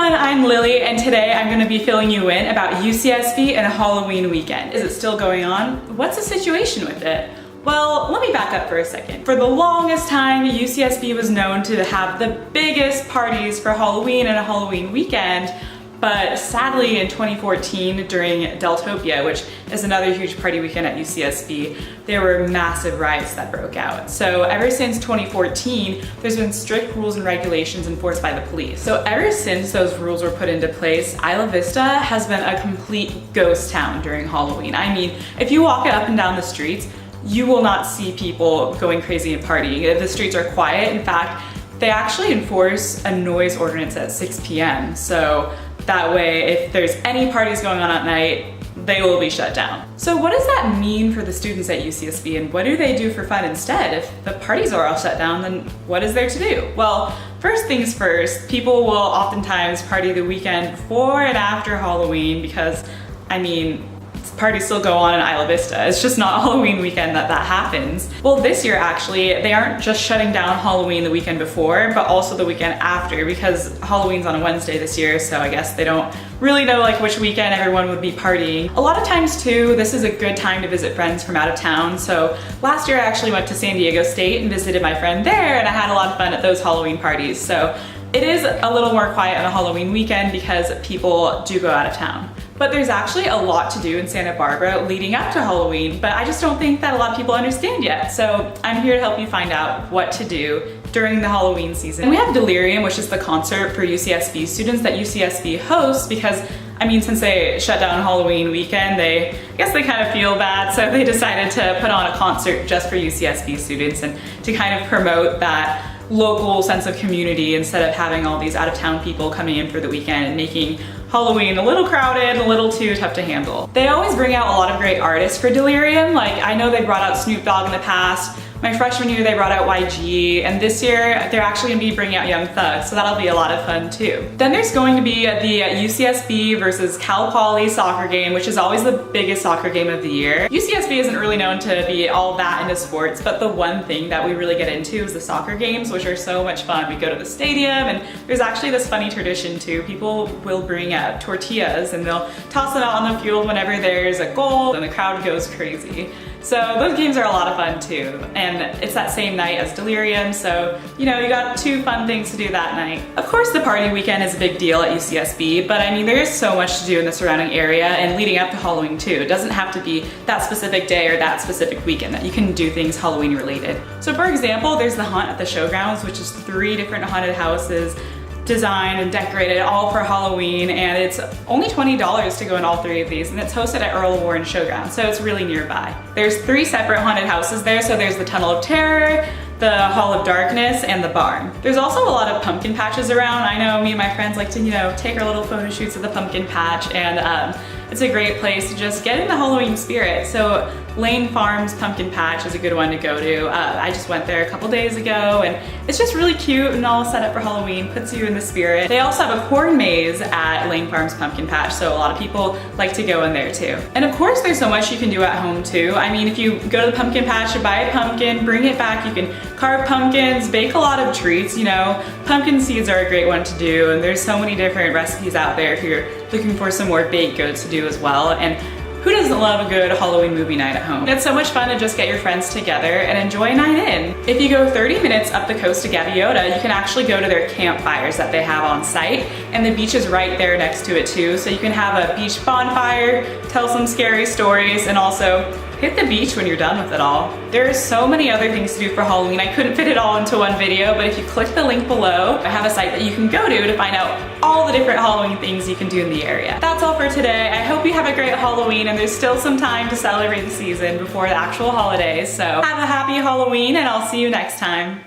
everyone, I'm Lily, and today I'm going to be filling you in about UCSB and Halloween weekend. Is it still going on? What's the situation with it? Well, let me back up for a second. For the longest time, UCSB was known to have the biggest parties for Halloween and a Halloween weekend, but sadly in 2014 during Deltopia, which is another huge party weekend at UCSB, there were massive riots that broke out. So ever since 2014, there's been strict rules and regulations enforced by the police. So ever since those rules were put into place, Isla Vista has been a complete ghost town during Halloween. I mean, if you walk up and down the streets, you will not see people going crazy and partying. The streets are quiet. In fact, they actually enforce a noise ordinance at 6 p.m. So that way, if there's any parties going on at night, they will be shut down. So what does that mean for the students at UCSB, and what do they do for fun instead? If the parties are all shut down, then what is there to do? Well, first things first, people will oftentimes party the weekend before and after Halloween because, I mean, parties still go on in Isla Vista. It's just not Halloween weekend that happens. Well, this year actually, they aren't just shutting down Halloween the weekend before, but also the weekend after, because Halloween's on a Wednesday this year, so I guess they don't really know like which weekend everyone would be partying. A lot of times too, this is a good time to visit friends from out of town. So last year I actually went to San Diego State and visited my friend there, and I had a lot of fun at those Halloween parties. So it is a little more quiet on a Halloween weekend because people do go out of town. But there's actually a lot to do in Santa Barbara leading up to Halloween, but I just don't think that a lot of people understand yet. So I'm here to help you find out what to do during the Halloween season. And we have Delirium, which is the concert for UCSB students that UCSB hosts because, I mean, since they shut down Halloween weekend, I guess they kind of feel bad, so they decided to put on a concert just for UCSB students and to kind of promote that local sense of community instead of having all these out-of-town people coming in for the weekend and making Halloween a little crowded, a little too tough to handle. They always bring out a lot of great artists for Delirium. Like, I know they brought out Snoop Dogg in the past. My freshman year they brought out YG, and this year they're actually going to be bringing out Young Thug, so that'll be a lot of fun too. Then there's going to be the UCSB versus Cal Poly soccer game, which is always the biggest soccer game of the year. UCSB isn't really known to be all that into sports, but the one thing that we really get into is the soccer games, which are so much fun. We go to the stadium, and there's actually this funny tradition too. People will bring out tortillas and they'll toss them out on the field whenever there's a goal, and the crowd goes crazy. So those games are a lot of fun too, and it's that same night as Delirium, so you know, you got two fun things to do that night. Of course the party weekend is a big deal at UCSB, but I mean there is so much to do in the surrounding area and leading up to Halloween too. It doesn't have to be that specific day or that specific weekend that you can do things Halloween related. So for example, there's the Haunt at the Showgrounds, which is 3 different haunted houses designed and decorated all for Halloween, and it's only $20 to go in all 3 of these, and it's hosted at Earl Warren Showground, so it's really nearby. There's 3 separate haunted houses there, so there's the Tunnel of Terror, the Hall of Darkness, and the Barn. There's also a lot of pumpkin patches around. I know me and my friends like to, you know, take our little photo shoots at the pumpkin patch, and it's a great place to just get in the Halloween spirit. So Lane Farms Pumpkin Patch is a good one to go to. I just went there a couple days ago, and it's just really cute and all set up for Halloween, puts you in the spirit. They also have a corn maze at Lane Farms Pumpkin Patch, so a lot of people like to go in there too. And of course there's so much you can do at home too. I mean, if you go to the pumpkin patch, you buy a pumpkin, bring it back, you can carve pumpkins, bake a lot of treats, you know. Pumpkin seeds are a great one to do, and there's so many different recipes out there if you're looking for some more baked goods to do as well. And who doesn't love a good Halloween movie night at home? It's so much fun to just get your friends together and enjoy a night in. If you go 30 minutes up the coast to Gaviota, you can actually go to their campfires that they have on site, and the beach is right there next to it too, so you can have a beach bonfire, tell some scary stories, and also hit the beach when you're done with it all. There's so many other things to do for Halloween. I couldn't fit it all into one video, but if you click the link below, I have a site that you can go to find out all the different Halloween things you can do in the area. That's all for today. I hope you have a great Halloween, and there's still some time to celebrate the season before the actual holidays. So have a happy Halloween, and I'll see you next time.